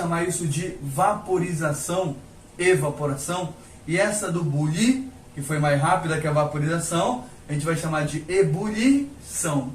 Chamar isso de vaporização, evaporação, e essa do bulir, que foi mais rápida que a vaporização, a gente vai chamar de ebulição,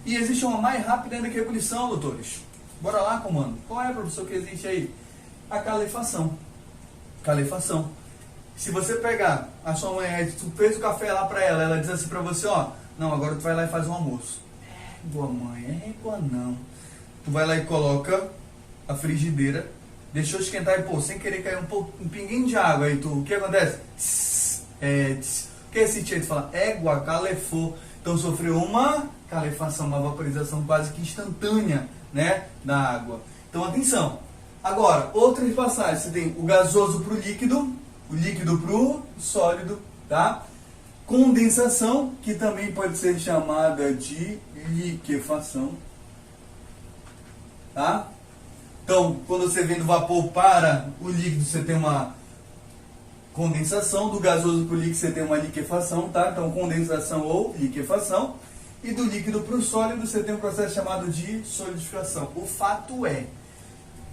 E existe uma mais rápida ainda que a ebulição, doutores. Bora lá, comando. Qual é, professor, que existe aí? A calefação. Se você pegar a sua mãe, tu fez o café lá pra ela, ela diz assim pra você, ó, não, agora tu vai lá e faz um almoço. Égua, mãe, égua não. Tu vai lá e coloca a frigideira, deixou esquentar e, pô, sem querer cair um pinguinho de água, aí tu, o que acontece? O que é esse tia? Tu fala, égua, calefou. Então sofreu uma calefação, uma vaporização quase que instantânea, né, da água. Então atenção. Agora, outras passagens, você tem o gasoso para o líquido para o sólido, tá? Condensação, que também pode ser chamada de liquefação, tá? Então, quando você vem do vapor para o líquido, você tem uma condensação, do gasoso para o líquido você tem uma liquefação, tá? Então, condensação ou liquefação. E do líquido para o sólido você tem um processo chamado de solidificação. O fato é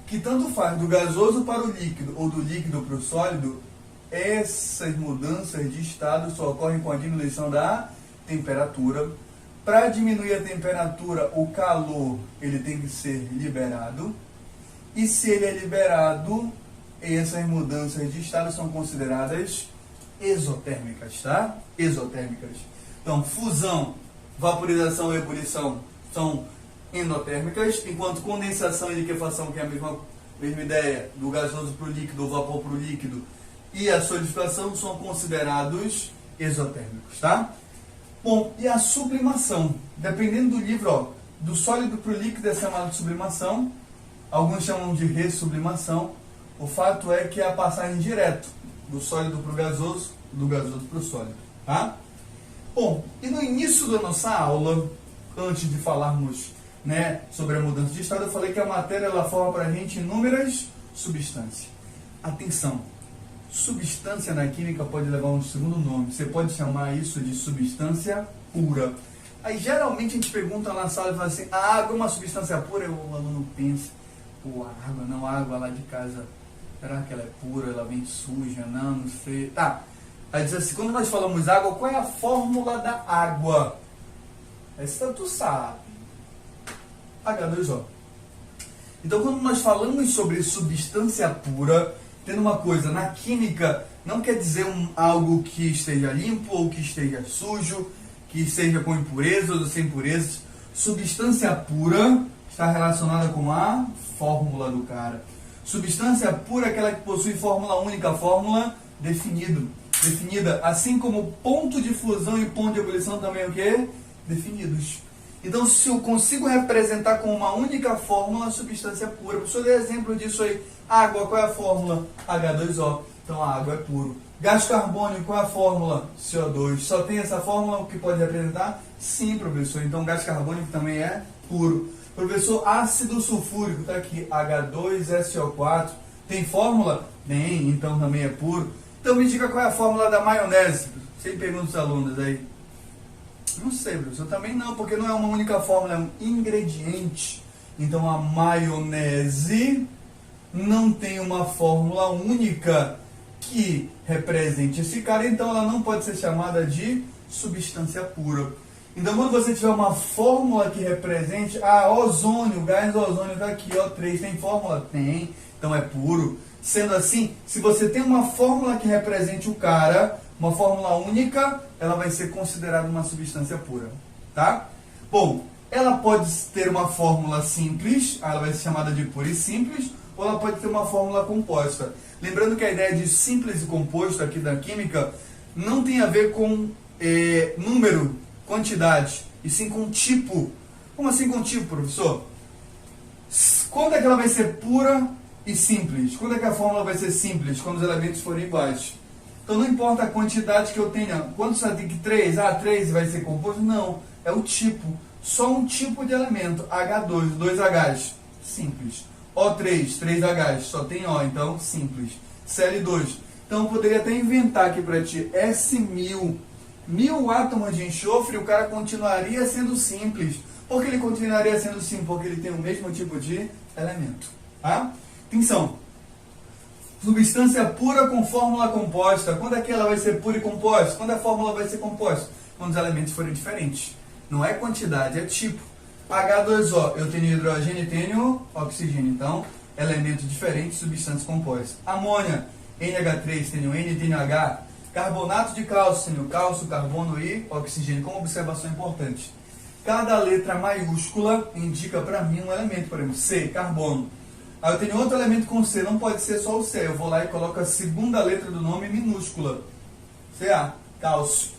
que tanto faz do gasoso para o líquido ou do líquido para o sólido, essas mudanças de estado só ocorrem com a diminuição da temperatura. Para diminuir a temperatura, o calor ele tem que ser liberado. E se ele é liberado, essas mudanças de estado são consideradas exotérmicas, tá? Exotérmicas. Então, fusão, vaporização e ebulição são endotérmicas, enquanto condensação e liquefação, que é a mesma ideia do gasoso para o líquido, do vapor para o líquido, e a solidificação são considerados exotérmicos, tá? Bom, e a sublimação? Dependendo do livro, ó, do sólido para o líquido é chamado de sublimação, alguns chamam de ressublimação. O fato é que é a passagem direto do sólido para o gasoso, do gasoso para o sólido, tá? Bom, e no início da nossa aula, antes de falarmos, né, sobre a mudança de estado, eu falei que a matéria ela forma para a gente inúmeras substâncias. Atenção, substância na química pode levar um segundo nome. Você pode chamar isso de substância pura. Aí geralmente a gente pergunta na sala e fala assim, a água é uma substância pura? E o aluno pensa, pô, a água não, a água lá de casa, será que ela é pura, ela vem suja? Não sei. Tá. Aí diz assim, quando nós falamos água, qual é a fórmula da água? Essa tu sabe. H2O. Então, quando nós falamos sobre substância pura, tendo uma coisa, na química, não quer dizer algo que esteja limpo ou que esteja sujo, que esteja com impurezas ou sem impurezas. Substância pura está relacionada com a fórmula do cara. Substância pura é aquela que possui fórmula única, fórmula definida, assim como ponto de fusão e ponto de ebulição também o quê? Definidos. Então, se eu consigo representar com uma única fórmula a substância pura, o professor deu exemplo disso aí. Água, qual é a fórmula? H2O. Então, a água é puro. Gás carbônico, qual é a fórmula? CO2. Só tem essa fórmula que pode representar? Sim, professor. Então, gás carbônico também é puro. Professor, ácido sulfúrico, está aqui, H2SO4. Tem fórmula? Tem, então também é puro. Então, me diga qual é a fórmula da maionese. Sempre pergunto aos alunos aí. Não sei, professor, também não, porque não é uma única fórmula, é um ingrediente. Então, a maionese não tem uma fórmula única que represente esse cara, então ela não pode ser chamada de substância pura. Então, quando você tiver uma fórmula que represente, ozônio, gás ozônio está aqui, O3, tem fórmula? Tem, então é puro. Sendo assim, se você tem uma fórmula que represente o cara, uma fórmula única, ela vai ser considerada uma substância pura, tá? Bom, ela pode ter uma fórmula simples, ela vai ser chamada de pura e simples, ou ela pode ter uma fórmula composta. Lembrando que a ideia de simples e composto aqui da química não tem a ver com número, quantidade, e sim com tipo. Como assim com tipo, professor? Quando é que ela vai ser pura e simples? Quando é que a fórmula vai ser simples? Quando os elementos forem iguais. Então não importa a quantidade que eu tenha. Quando você tem que 3, 3 vai ser composto? Não, é o tipo. Só um tipo de elemento. H2, 2Hs, simples. O3, 3Hs, só tem O, então simples. Cl2. Então eu poderia até inventar aqui para ti S1000. 1000 átomos de enxofre, o cara continuaria sendo simples. Por que ele continuaria sendo simples? Porque ele tem o mesmo tipo de elemento. Tá? Atenção. Substância pura com fórmula composta. Quando é que ela vai ser pura e composta? Quando a fórmula vai ser composta? Quando os elementos forem diferentes. Não é quantidade, é tipo. H2O, eu tenho hidrogênio e tenho oxigênio. Então, elementos diferentes, substância composta. Amônia, NH3, tenho N e tenho H. Carbonato de cálcio, tenho cálcio, carbono e oxigênio. Como observação importante. Cada letra maiúscula indica para mim um elemento. Por exemplo, C, carbono. Aí eu tenho outro elemento com C, não pode ser só o C. Eu vou lá e coloco a segunda letra do nome minúscula. Ca, cálcio.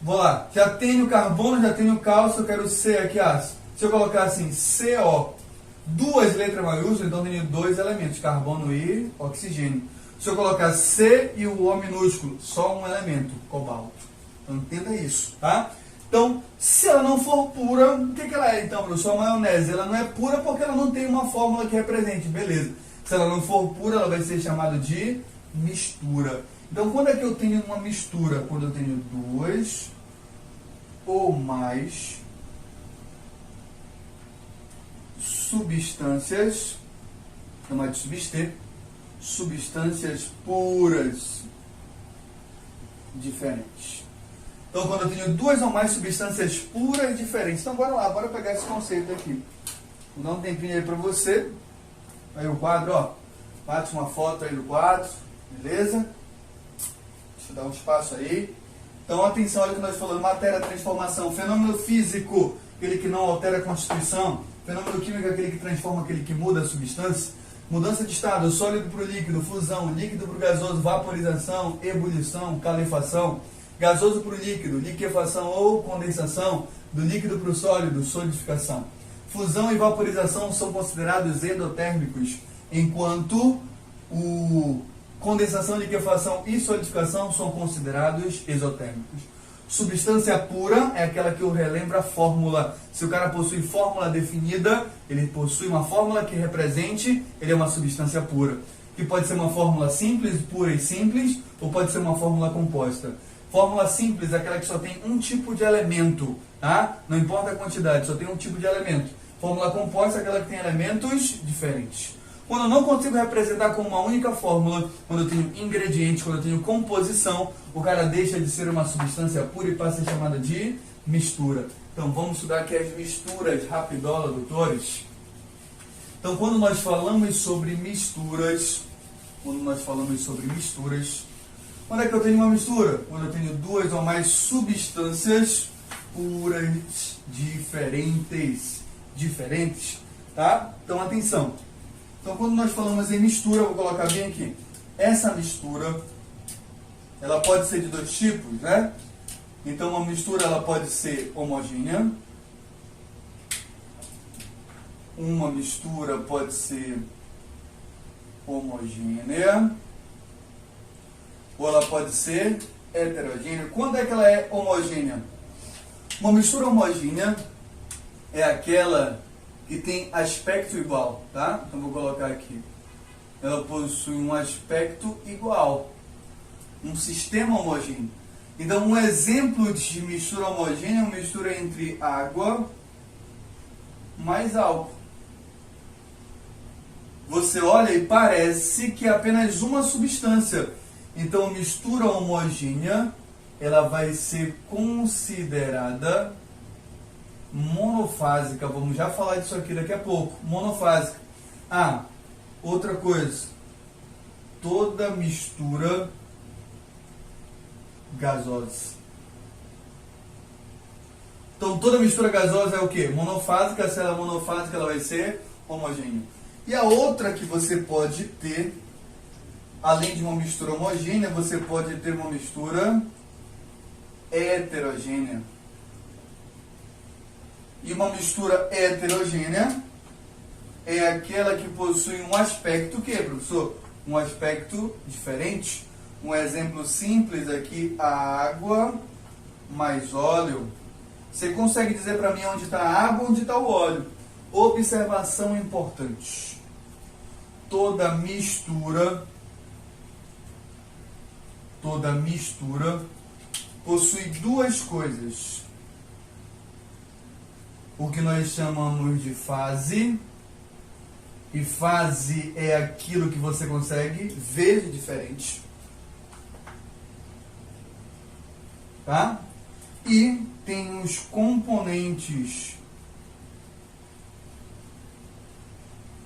Vou lá, já tenho carbono, já tenho cálcio, eu quero C aqui, se eu colocar assim, CO, duas letras maiúsculas, então eu tenho dois elementos, carbono e oxigênio. Se eu colocar C e o O minúsculo, só um elemento, cobalto. Então entenda isso, tá? Então, se ela não for pura, o que ela é então, professor? A maionese, ela não é pura porque ela não tem uma fórmula que represente, beleza. Se ela não for pura, ela vai ser chamada de mistura. Então, quando é que eu tenho uma mistura? Quando eu tenho duas ou mais substâncias, chamada de substâncias puras diferentes. Então, quando eu tenho duas ou mais substâncias puras diferentes. Então, bora lá, bora pegar esse conceito aqui. Vou dar um tempinho aí para você. Aí o quadro, ó. Bate uma foto aí do quadro. Beleza? Deixa eu dar um espaço aí. Então, atenção, olha o que nós falamos. Matéria, transformação. Fenômeno físico, aquele que não altera a constituição. Fenômeno químico, aquele que transforma, aquele que muda a substância. Mudança de estado, sólido para o líquido, fusão, líquido para o gasoso, vaporização, ebulição, calefação. Gasoso para o líquido, liquefação ou condensação, do líquido para o sólido, solidificação. Fusão e vaporização são considerados endotérmicos, enquanto condensação, liquefação e solidificação são considerados exotérmicos. Substância pura é aquela que eu relembro a fórmula. Se o cara possui fórmula definida, ele possui uma fórmula que represente, ele é uma substância pura. Que pode ser uma fórmula simples, pura e simples, ou pode ser uma fórmula composta. Fórmula simples é aquela que só tem um tipo de elemento, tá? Não importa a quantidade, só tem um tipo de elemento. Fórmula composta é aquela que tem elementos diferentes. Quando eu não consigo representar com uma única fórmula, quando eu tenho ingredientes, quando eu tenho composição, o cara deixa de ser uma substância pura e passa a ser chamada de mistura. Então vamos estudar aqui as misturas, rapidola, doutores. Então quando nós falamos sobre misturas, quando é que eu tenho uma mistura? Quando eu tenho duas ou mais substâncias puras diferentes, tá? Então atenção. Então quando nós falamos em mistura, eu vou colocar bem aqui. Essa mistura, ela pode ser de dois tipos, né? Então uma mistura ela pode ser homogênea. Uma mistura pode ser homogênea. Ou ela pode ser heterogênea. Quando é que ela é homogênea? Uma mistura homogênea é aquela que tem aspecto igual, tá? Então vou colocar aqui. Ela possui um aspecto igual. Um sistema homogêneo. Então um exemplo de mistura homogênea é uma mistura entre água mais álcool. Você olha e parece que é apenas uma substância. Então, mistura homogênea, ela vai ser considerada monofásica. Vamos já falar disso aqui daqui a pouco. Monofásica. Outra coisa. Toda mistura gasosa. Então, toda mistura gasosa é o quê? Monofásica. Se ela é monofásica, ela vai ser homogênea. E a outra que você pode ter, além de uma mistura homogênea, você pode ter uma mistura heterogênea. E uma mistura heterogênea é aquela que possui um aspecto, o que, professor? Um aspecto diferente. Um exemplo simples aqui, a água mais óleo. Você consegue dizer para mim onde está a água, onde está o óleo? Observação importante. Toda mistura possui duas coisas. O que nós chamamos de fase E fase é aquilo que você consegue ver de diferente. Tá? E tem os componentes.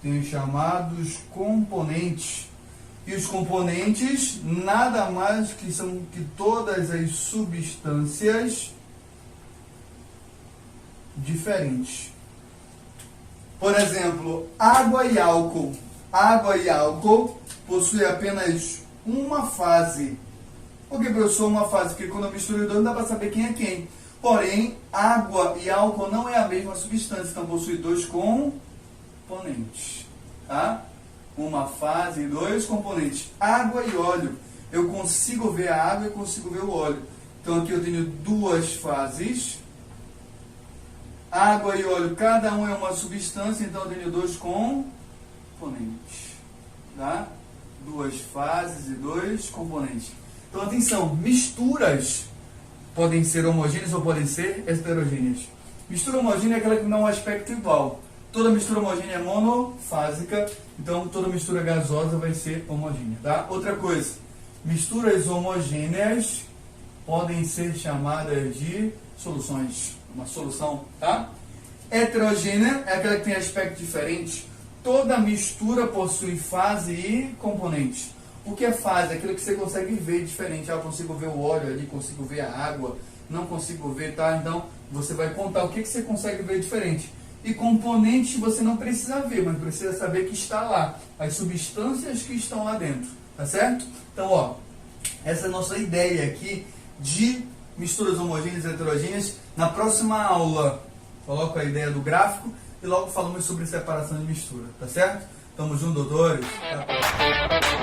Tem os chamados componentes. E os componentes nada mais que são que todas as substâncias diferentes. Por exemplo, água e álcool. Água e álcool possuem apenas uma fase. Por que, professor, uma fase? Porque quando eu misturo os dois não dá para saber quem é quem. Porém, água e álcool não é a mesma substância, então possui dois componentes. Tá? Uma fase e dois componentes. Água e óleo. Eu consigo ver a água e consigo ver o óleo. Então aqui eu tenho duas fases. Água e óleo, cada um é uma substância, então eu tenho dois componentes. Tá? Duas fases e dois componentes. Então atenção, misturas podem ser homogêneas ou podem ser heterogêneas. Mistura homogênea é aquela que dá um aspecto igual. Toda mistura homogênea é monofásica, então toda mistura gasosa vai ser homogênea. Tá? Outra coisa, misturas homogêneas podem ser chamadas de soluções. Uma solução, tá? Heterogênea é aquela que tem aspecto diferente. Toda mistura possui fase e componente. O que é fase? Aquilo que você consegue ver diferente. Ah, eu consigo ver o óleo ali, consigo ver a água, não consigo ver, tá? Então, você vai contar o que você consegue ver diferente. E componente você não precisa ver, mas precisa saber que está lá. As substâncias que estão lá dentro, tá certo? Então, ó, essa é a nossa ideia aqui de misturas homogêneas e heterogêneas. Na próxima aula, coloco a ideia do gráfico e logo falamos sobre separação de mistura, tá certo? Tamo junto, doutores. Até a próxima.